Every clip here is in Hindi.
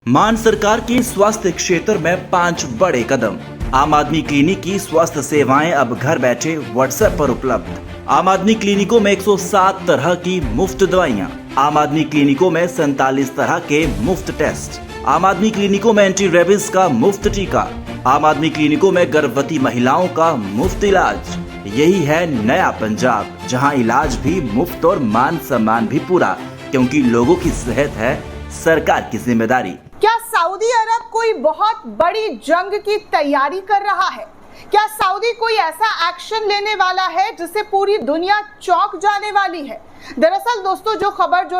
मान सरकार की स्वास्थ्य क्षेत्र में 5 बड़े कदम। आम आदमी क्लिनिक की स्वास्थ्य सेवाएं अब घर बैठे व्हाट्सएप पर उपलब्ध। आम आदमी क्लिनिकों में 107 तरह की मुफ्त दवाइयां। आम आदमी क्लिनिकों में 47 तरह के मुफ्त टेस्ट। आम आदमी क्लिनिकों में एंटी रेबीज का मुफ्त टीका। आम आदमी क्लिनिकों में गर्भवती महिलाओं का मुफ्त इलाज। यही है नया पंजाब, जहां इलाज भी मुफ्त और मान सम्मान भी पूरा, क्योंकि लोगों की सेहत है सरकार की जिम्मेदारी। क्या सऊदी अरब कोई बहुत बड़ी जंग की तैयारी कर रहा है? क्या सऊदी कोई ऐसा एक्शन लेने वाला है जिससे पूरी दुनिया चौंक जाने वाली है? दरअसल दोस्तों, जो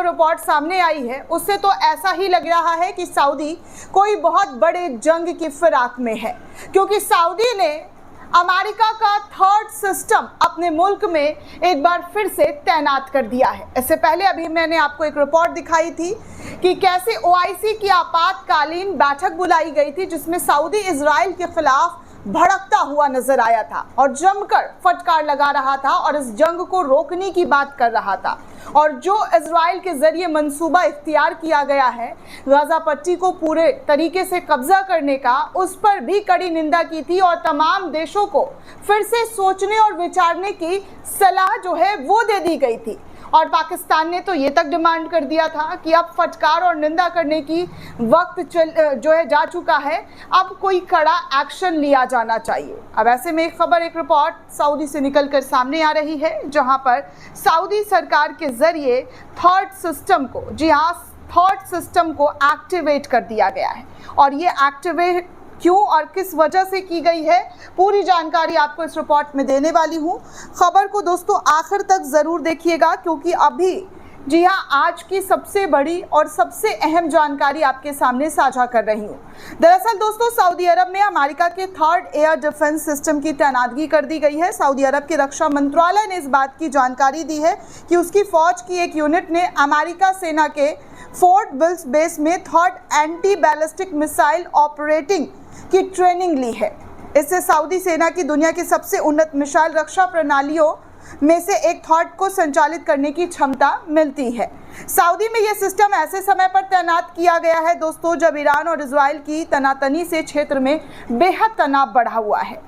रिपोर्ट सामने आई है उससे तो ऐसा ही लग रहा है कि सऊदी कोई बहुत बड़े जंग की फिराक में है, क्योंकि सऊदी ने अमेरिका का थर्ड सिस्टम अपने मुल्क में एक बार फिर से तैनात कर दिया है। इससे पहले अभी मैंने आपको एक रिपोर्ट दिखाई थी कि कैसे ओआईसी की आपातकालीन बैठक बुलाई गई थी, जिसमें सऊदी इजराइल के खिलाफ भड़कता हुआ नजर आया था और जमकर फटकार लगा रहा था और इस जंग को रोकने की बात कर रहा था। और जो इजराइल के जरिए मंसूबा इख्तियार किया गया है गाजा पट्टी को पूरे तरीके से कब्जा करने का, उस पर भी कड़ी निंदा की थी और तमाम देशों को फिर से सोचने और विचारने की सलाह जो है वो दे दी गई थी। और पाकिस्तान ने तो ये तक डिमांड कर दिया था कि अब फटकार और निंदा करने की वक्त जा चुका है, अब कोई कड़ा एक्शन लिया जाना चाहिए। अब ऐसे में एक खबर, एक रिपोर्ट सऊदी से निकलकर सामने आ रही है, जहां पर सऊदी सरकार के जरिए थर्ड सिस्टम को, जी हाँ, थर्ड सिस्टम को एक्टिवेट कर दिया गया है। और ये एक्टिवेट क्यों और किस वजह से की गई है, पूरी जानकारी आपको इस रिपोर्ट में देने वाली हूँ। खबर को दोस्तों आखिर तक ज़रूर देखिएगा, क्योंकि अभी, जी हाँ, आज की सबसे बड़ी और सबसे अहम जानकारी आपके सामने साझा कर रही हूँ। दरअसल दोस्तों, सऊदी अरब में अमेरिका के थर्ड एयर डिफेंस सिस्टम की तैनातगी कर दी गई है। सऊदी अरब के रक्षा मंत्रालय ने इस बात की जानकारी दी है कि उसकी फौज की एक यूनिट ने अमेरिका सेना के फोर्ट बिल्स बेस में third anti ballistic missile operating की ट्रेनिंग ली है। इससे सऊदी सेना की दुनिया की सबसे उन्नत मिसाइल रक्षा प्रणालियों में से एक थर्ड को संचालित करने की क्षमता मिलती है। सऊदी में यह सिस्टम ऐसे समय पर तैनात किया गया है दोस्तों, जब ईरान और इजराइल की तनातनी से क्षेत्र में बेहद तनाव बढ़ा हुआ है।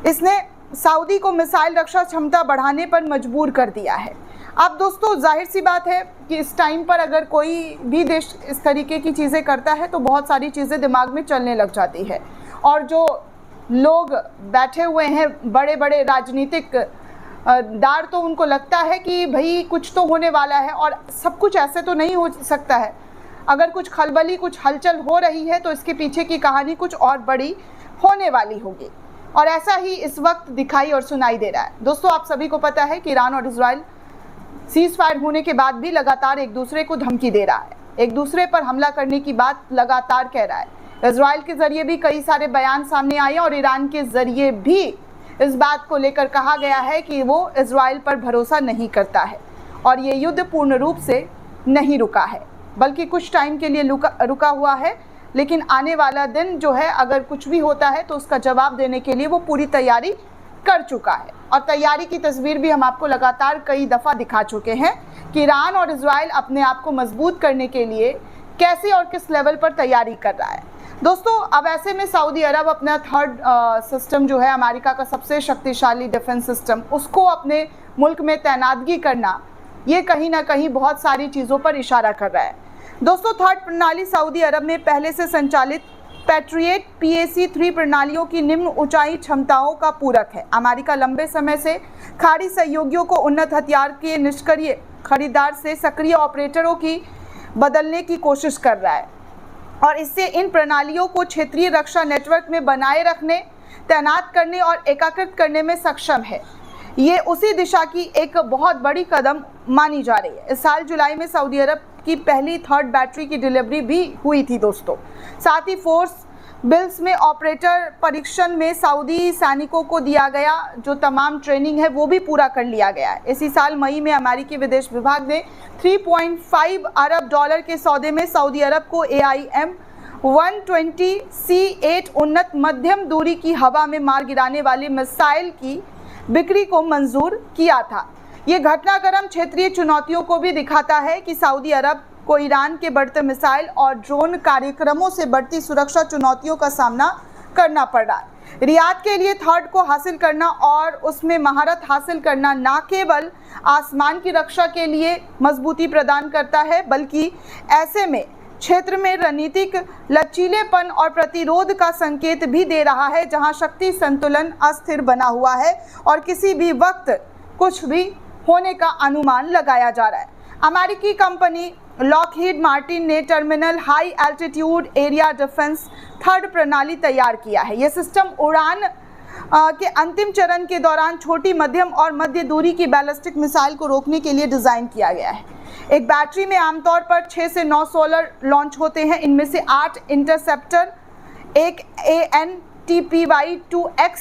इसने सऊदी को मिसाइल रक्षा क्षमता बढ़ाने पर मजबूर कर दिया है। अब दोस्तों, जाहिर सी बात है कि इस टाइम पर अगर कोई भी देश इस तरीके की चीज़ें करता है तो बहुत सारी चीज़ें दिमाग में चलने लग जाती है। और जो लोग बैठे हुए हैं बड़े बड़े राजनीतिक दार, तो उनको लगता है कि भाई कुछ तो होने वाला है, और सब कुछ ऐसे तो नहीं हो सकता है। अगर कुछ खलबली, कुछ हलचल हो रही है तो इसके पीछे की कहानी कुछ और बड़ी होने वाली होगी। और ऐसा ही इस वक्त दिखाई और सुनाई दे रहा है। दोस्तों, आप सभी को पता है कि ईरान और इजराइल सीज फायर होने के बाद भी लगातार एक दूसरे को धमकी दे रहा है, एक दूसरे पर हमला करने की बात लगातार कह रहा है। इजराइल के जरिए भी कई सारे बयान सामने आए और ईरान के जरिए भी इस बात को लेकर कहा गया है कि वो इजराइल पर भरोसा नहीं करता है और ये युद्ध पूर्ण रूप से नहीं रुका है, बल्कि कुछ टाइम के लिए रुका हुआ है। लेकिन आने वाला दिन जो है, अगर कुछ भी होता है तो उसका जवाब देने के लिए वो पूरी तैयारी कर चुका है। और तैयारी की तस्वीर भी हम आपको लगातार कई दफ़ा दिखा चुके हैं कि ईरान और इजराइल अपने आप को मजबूत करने के लिए कैसे और किस लेवल पर तैयारी कर रहा है। दोस्तों, अब ऐसे में सऊदी अरब अपना थर्ड सिस्टम जो है, अमेरिका का सबसे शक्तिशाली डिफेंस सिस्टम, उसको अपने मुल्क में तैनातगी करना, ये कहीं ना कहीं बहुत सारी चीज़ों पर इशारा कर रहा है। दोस्तों, थर्ड प्रणाली सऊदी अरब में पहले से संचालित पैट्रियट PAC-3 प्रणालियों की निम्न ऊंचाई क्षमताओं का पूरक है। अमेरिका लंबे समय से खाड़ी सहयोगियों को उन्नत हथियार के निष्क्रिय खरीदार से सक्रिय ऑपरेटरों की बदलने की कोशिश कर रहा है और इससे इन प्रणालियों को क्षेत्रीय रक्षा नेटवर्क में बनाए रखने, तैनात करने और एकीकृत करने में सक्षम है। ये उसी दिशा की एक बहुत बड़ी कदम मानी जा रही है। इस साल जुलाई में सऊदी अरब की पहली थर्ड बैटरी की डिलीवरी भी हुई थी दोस्तों। साथ ही फोर्स बिल्स में ऑपरेटर परीक्षण में सऊदी सैनिकों को दिया गया जो तमाम ट्रेनिंग है वो भी पूरा कर लिया गया है। इसी साल मई में अमेरिकी विदेश विभाग ने 3.5 अरब डॉलर के सौदे में सऊदी अरब को AIM-120C8 उन्नत मध्यम दूरी की हवा में मार गिराने वाली मिसाइल की बिक्री को मंजूर किया था। ये घटनाक्रम क्षेत्रीय चुनौतियों को भी दिखाता है कि सऊदी अरब को ईरान के बढ़ते मिसाइल और ड्रोन कार्यक्रमों से बढ़ती सुरक्षा चुनौतियों का सामना करना पड़ रहा है। रियाद के लिए थर्ड को हासिल करना और उसमें महारत हासिल करना न केवल आसमान की रक्षा के लिए मजबूती प्रदान करता है, बल्कि ऐसे में क्षेत्र में रणनीतिक लचीलेपन और प्रतिरोध का संकेत भी दे रहा है, जहां शक्ति संतुलन अस्थिर बना हुआ है और किसी भी वक्त कुछ भी होने का अनुमान लगाया जा रहा है। अमेरिकी कंपनी लॉकहीड मार्टिन ने terminal high altitude area defence third प्रणाली तैयार किया है। यह सिस्टम उड़ान के अंतिम चरण के दौरान छोटी, मध्यम और मध्य दूरी की बैलिस्टिक मिसाइल को रोकने के लिए डिज़ाइन किया गया है। एक बैटरी में आमतौर पर 6 से 9 सोलर लॉन्च होते हैं। इनमें से 8 इंटरसेप्टर, एक ANTPY-2X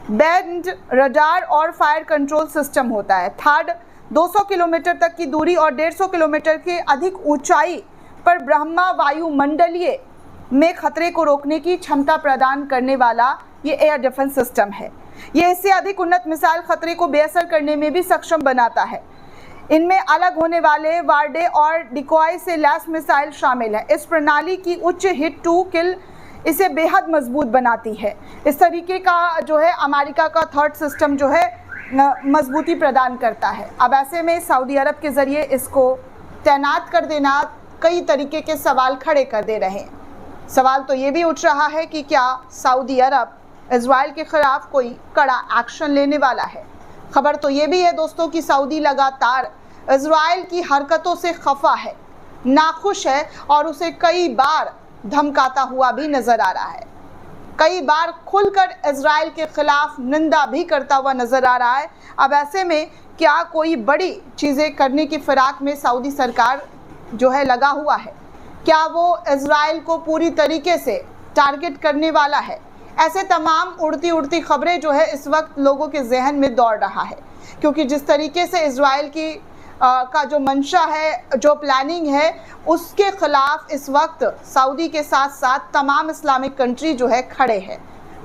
बैंड रडार और फायर कंट्रोल सिस्टम होता है। थर्ड 200 किलोमीटर तक की दूरी और 150 किलोमीटर के अधिक ऊंचाई पर ब्रह्मा वायुमंडलीय में खतरे को रोकने की क्षमता प्रदान करने वाला ये एयर डिफेंस सिस्टम है। ये इससे अधिक उन्नत मिसाइल खतरे को बेअसर करने में भी सक्षम बनाता है। इनमें अलग होने वाले वार्डे और डिकॉय से लैस मिसाइल शामिल है। इस प्रणाली की उच्च हिट टू किल इसे बेहद मजबूत बनाती है। इस तरीके का जो है अमेरिका का थर्ड सिस्टम जो है मजबूती प्रदान करता है। अब ऐसे में सऊदी अरब के ज़रिए इसको तैनात कर देना कई तरीके के सवाल खड़े कर दे रहे हैं। सवाल तो ये भी उठ रहा है कि क्या सऊदी अरब इजराइल के ख़िलाफ़ कोई कड़ा एक्शन लेने वाला है। खबर तो ये भी है दोस्तों कि सऊदी लगातार इजराइल की हरकतों से खफा है, नाखुश है और उसे कई बार धमकाता हुआ भी नज़र आ रहा है। कई बार खुलकर इजराइल के खिलाफ निंदा भी करता हुआ नजर आ रहा है। अब ऐसे में क्या कोई बड़ी चीज़ें करने की फिराक में सऊदी सरकार जो है लगा हुआ है? क्या वो इजराइल को पूरी तरीके से टारगेट करने वाला है? ऐसे तमाम उड़ती उड़ती खबरें जो है इस वक्त लोगों के जहन में दौड़ रहा है, क्योंकि जिस तरीके से इजराइल की का जो मंशा है, जो प्लानिंग है, उसके ख़िलाफ़ इस वक्त सऊदी के साथ साथ तमाम इस्लामिक कंट्री जो है खड़े हैं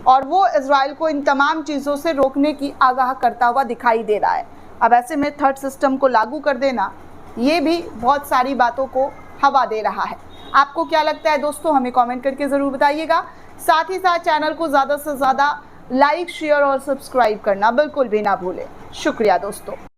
और वो इजराइल को इन तमाम चीज़ों से रोकने की आगाह करता हुआ दिखाई दे रहा है। अब ऐसे में थर्ड सिस्टम को लागू कर देना ये भी बहुत सारी बातों को हवा दे रहा है। आपको क्या लगता है दोस्तों, हमें कमेंट करके ज़रूर बताइएगा। साथ ही साथ चैनल को ज़्यादा से ज़्यादा लाइक, शेयर और सब्सक्राइब करना बिल्कुल भी ना भूलें। शुक्रिया दोस्तों।